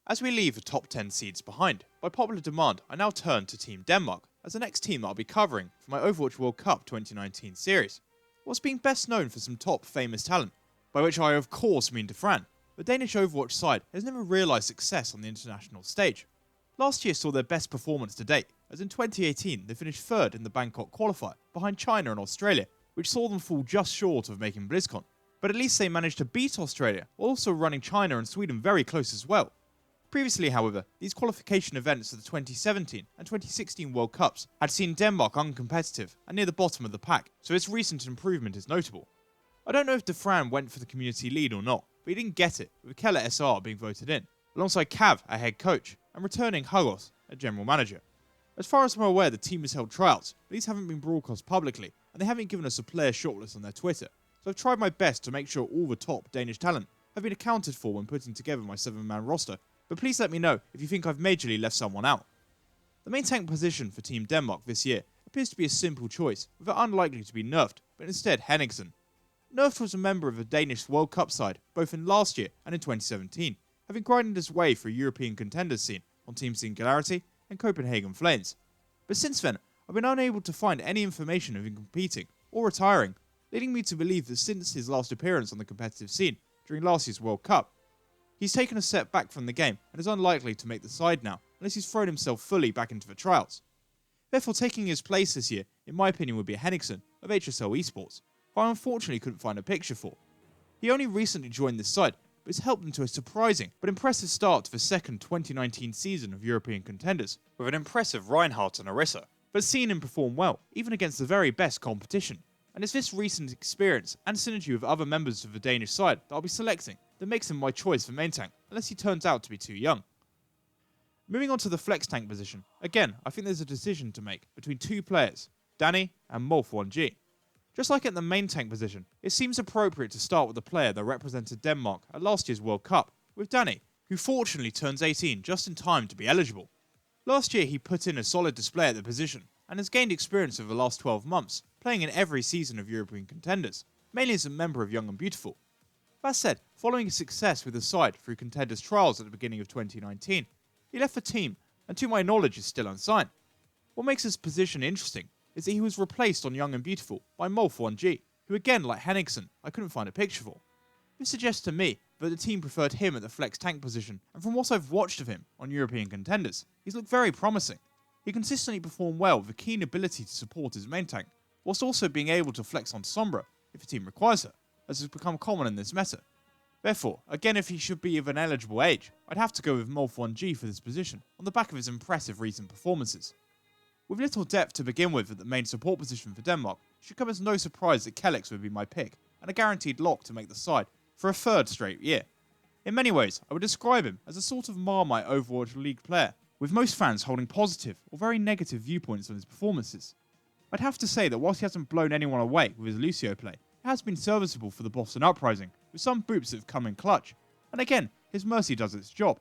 As we leave the top 10 seeds behind, by popular demand I now turn to Team Denmark as the next team that I'll be covering for my Overwatch World Cup 2019 series. What's being best known for some top famous talent, by which I of course mean Defran, the Danish Overwatch side has never realised success on the international stage. Last year saw their best performance to date, as in 2018 they finished third in the Bangkok qualifier, behind China and Australia, which saw them fall just short of making BlizzCon. But at least they managed to beat Australia, while also running China and Sweden very close as well. Previously, however, these qualification events for the 2017 and 2016 World Cups had seen Denmark uncompetitive and near the bottom of the pack, so its recent improvement is notable. I don't know if Defran went for the community lead or not, but he didn't get it, with Keller SR being voted in, alongside Cav, a head coach, and returning Hugos, a general manager. As far as I'm aware, the team has held tryouts, but these haven't been broadcast publicly, and they haven't given us a player shortlist on their Twitter, so I've tried my best to make sure all the top Danish talent have been accounted for when putting together my 7-man roster, but please let me know if you think I've majorly left someone out. The main tank position for Team Denmark this year appears to be a simple choice, with it unlikely to be nerfed, but instead Henningsen. Nerfed was a member of the Danish World Cup side, both in last year and in 2017, having grinded his way through European contenders scene on Team Singularity and Copenhagen Flames. But since then, I've been unable to find any information of him competing or retiring, leading me to believe that since his last appearance on the competitive scene during last year's World Cup, he's taken a step back from the game and is unlikely to make the side now unless he's thrown himself fully back into the trials. Therefore, taking his place this year, in my opinion, would be Henningsen of HSL Esports, who I unfortunately couldn't find a picture for. He only recently joined this side, but has helped them to a surprising but impressive start to the second 2019 season of European contenders, with an impressive Reinhardt and Orisa, but seen him perform well, even against the very best competition. And it's this recent experience and synergy with other members of the Danish side that I'll be selecting that makes him my choice for main tank, unless he turns out to be too young. Moving on to the flex tank position, again I think there's a decision to make between two players, Danny and Molf1G. Just like at the main tank position, it seems appropriate to start with the player that represented Denmark at last year's World Cup, with Danny, who fortunately turns 18 just in time to be eligible. Last year he put in a solid display at the position, and has gained experience over the last 12 months, playing in every season of European contenders, mainly as a member of Young and Beautiful. That said, following his success with the side through contenders trials at the beginning of 2019, he left the team, and to my knowledge is still unsigned. What makes his position interesting is that he was replaced on Young and Beautiful by Molf1G, who again, like Henningsen, I couldn't find a picture for. This suggests to me that the team preferred him at the flex tank position, and from what I've watched of him on European contenders, he's looked very promising. He consistently performed well with a keen ability to support his main tank, whilst also being able to flex on Sombra if the team requires her, as has become common in this meta. Therefore, again if he should be of an eligible age, I'd have to go with Molf1G for this position, on the back of his impressive recent performances. With little depth to begin with at the main support position for Denmark, it should come as no surprise that Kellex would be my pick, and a guaranteed lock to make the side for a third straight year. In many ways, I would describe him as a sort of Marmite Overwatch League player, with most fans holding positive or very negative viewpoints on his performances. I'd have to say that whilst he hasn't blown anyone away with his Lucio play, it has been serviceable for the Boston Uprising, with some boops that have come in clutch, and again, his Mercy does its job.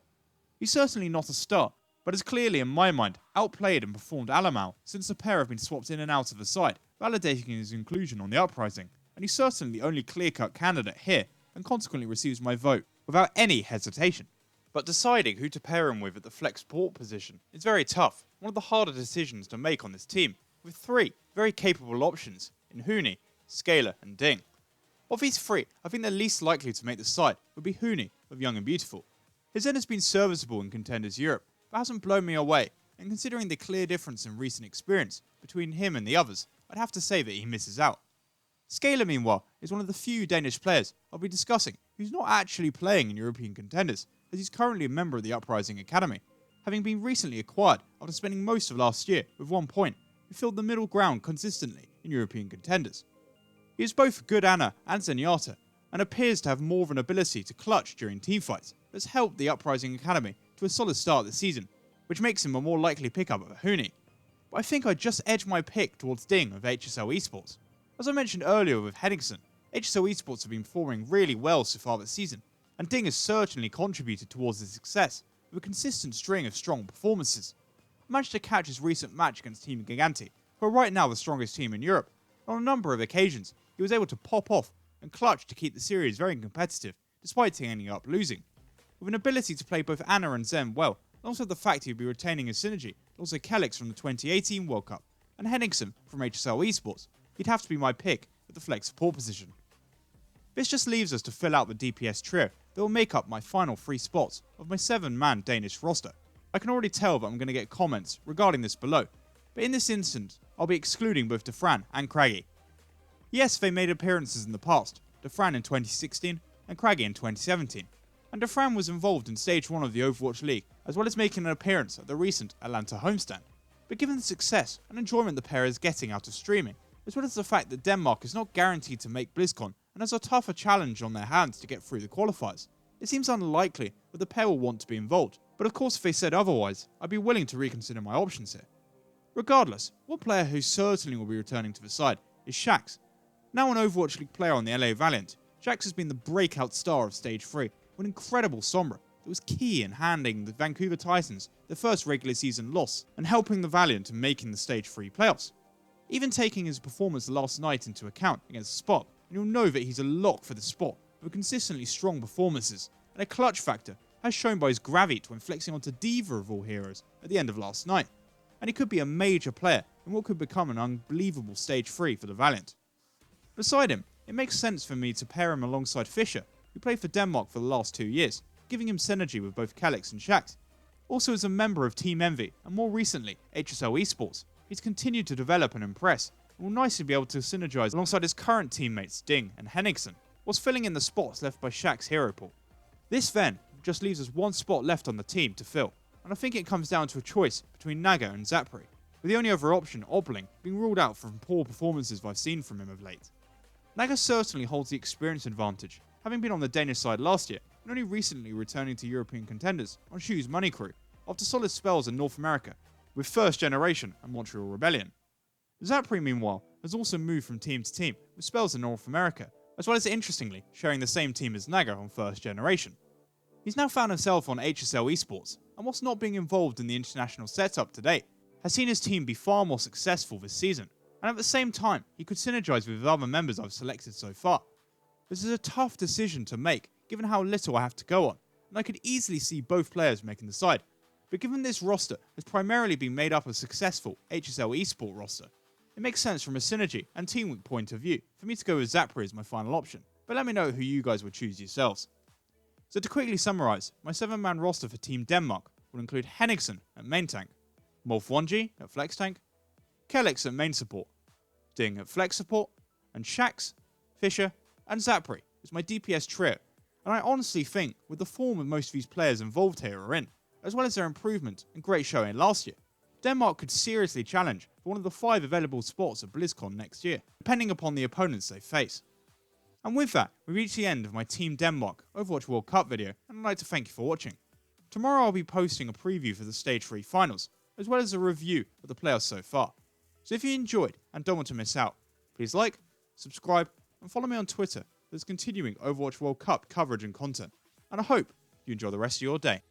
He's certainly not a star, but has clearly, in my mind, outplayed and performed Alamau since the pair have been swapped in and out of the side, validating his inclusion on the Uprising, and he's certainly the only clear-cut candidate here, and consequently receives my vote without any hesitation. But deciding who to pair him with at the flex support position is very tough, one of the harder decisions to make on this team, with three very capable options in Huni, Scalar and Ding. Of these three, I think the least likely to make the side would be Huni of Young and Beautiful. His end has been serviceable in Contenders Europe, but hasn't blown me away, and considering the clear difference in recent experience between him and the others, I'd have to say that he misses out. Scalar, meanwhile, is one of the few Danish players I'll be discussing who's not actually playing in European contenders, as he's currently a member of the Uprising Academy, having been recently acquired after spending most of last year with 1 point, who filled the middle ground consistently in European contenders. He is both good Ana and Zenyatta, and appears to have more of an ability to clutch during teamfights that's helped the Uprising Academy to a solid start this season, which makes him a more likely pickup of Huni. But I think I'd just edge my pick towards Ding of HSL Esports. As I mentioned earlier with Henningsen, HSL Esports have been performing really well so far this season, and Ding has certainly contributed towards his success with a consistent string of strong performances. I managed to catch his recent match against Team Gigante, who are right now the strongest team in Europe, and on a number of occasions he was able to pop off and clutch to keep the series very competitive, despite ending up losing. with an ability to play both Ana and Zen well, alongside the fact he would be retaining his synergy, and also Kelix from the 2018 World Cup, and Henningsen from HSL Esports. He'd have to be my pick at the flex support position. This just leaves us to fill out the DPS trio that will make up my final 3 spots of my 7-man Danish roster. I can already tell that I'm going to get comments regarding this below, but in this instance, I'll be excluding both Defran and Craggy. Yes, they made appearances in the past, Defran in 2016 and Craggy in 2017, and Defran was involved in Stage 1 of the Overwatch League, as well as making an appearance at the recent Atlanta homestand. But given the success and enjoyment the pair is getting out of streaming, as well as the fact that Denmark is not guaranteed to make BlizzCon and has a tougher challenge on their hands to get through the qualifiers, it seems unlikely that the pair will want to be involved, but of course if they said otherwise, I'd be willing to reconsider my options here. Regardless, one player who certainly will be returning to the side is Shax. Now an Overwatch League player on the LA Valiant, Shax has been the breakout star of Stage 3, with an incredible Sombra that was key in handing the Vancouver Titans their first regular season loss and helping the Valiant in making the Stage 3 playoffs. Even taking his performance last night into account against Spark, and you'll know that he's a lock for the spot, with consistently strong performances, and a clutch factor as shown by his Gravit when flexing onto Diva of all heroes at the end of last night, and he could be a major player in what could become an unbelievable Stage 3 for the Valiant. Beside him, it makes sense for me to pair him alongside Fischer, who played for Denmark for the last 2 years, giving him synergy with both Kelix and Shax. Also as a member of Team Envy, and more recently, HSL Esports, he's continued to develop and impress, and will nicely be able to synergize alongside his current teammates Ding and Henningsen, whilst filling in the spots left by Shaq's hero pool. This then just leaves us one spot left on the team to fill, and I think it comes down to a choice between Naga and Zapri, with the only other option, Obling, being ruled out from poor performances I've seen from him of late. Naga certainly holds the experience advantage, having been on the Danish side last year, and only recently returning to European contenders on Shu's Money Crew, after solid spells in North America, with First Generation and Montreal Rebellion. Zapri, meanwhile, has also moved from team to team, with spells in North America, as well as interestingly sharing the same team as Naga on First Generation. He's now found himself on HSL Esports, and whilst not being involved in the international setup to date, has seen his team be far more successful this season, and at the same time, he could synergize with the other members I've selected so far. This is a tough decision to make, given how little I have to go on, and I could easily see both players making the side, but given this roster has primarily been made up of successful HSL Esport roster, it makes sense from a synergy and teamwork point of view for me to go with Zapri as my final option, but let me know who you guys would choose yourselves. So to quickly summarise, my 7-man roster for Team Denmark will include Henningsen at main tank, Morph1G at flex tank, Kelix at main support, Ding at flex support, and Shax, Fischer, and Zapri as my DPS trio, and I honestly think with the form of most of these players involved here are in, as well as their improvement and great showing last year, Denmark could seriously challenge for one of the 5 available spots at BlizzCon next year, depending upon the opponents they face. And with that, we reach the end of my Team Denmark Overwatch World Cup video, and I'd like to thank you for watching. Tomorrow I'll be posting a preview for the Stage 3 finals, as well as a review of the playoffs so far. So if you enjoyed and don't want to miss out, please like, subscribe, and follow me on Twitter. There's continuing Overwatch World Cup coverage and content, and I hope you enjoy the rest of your day.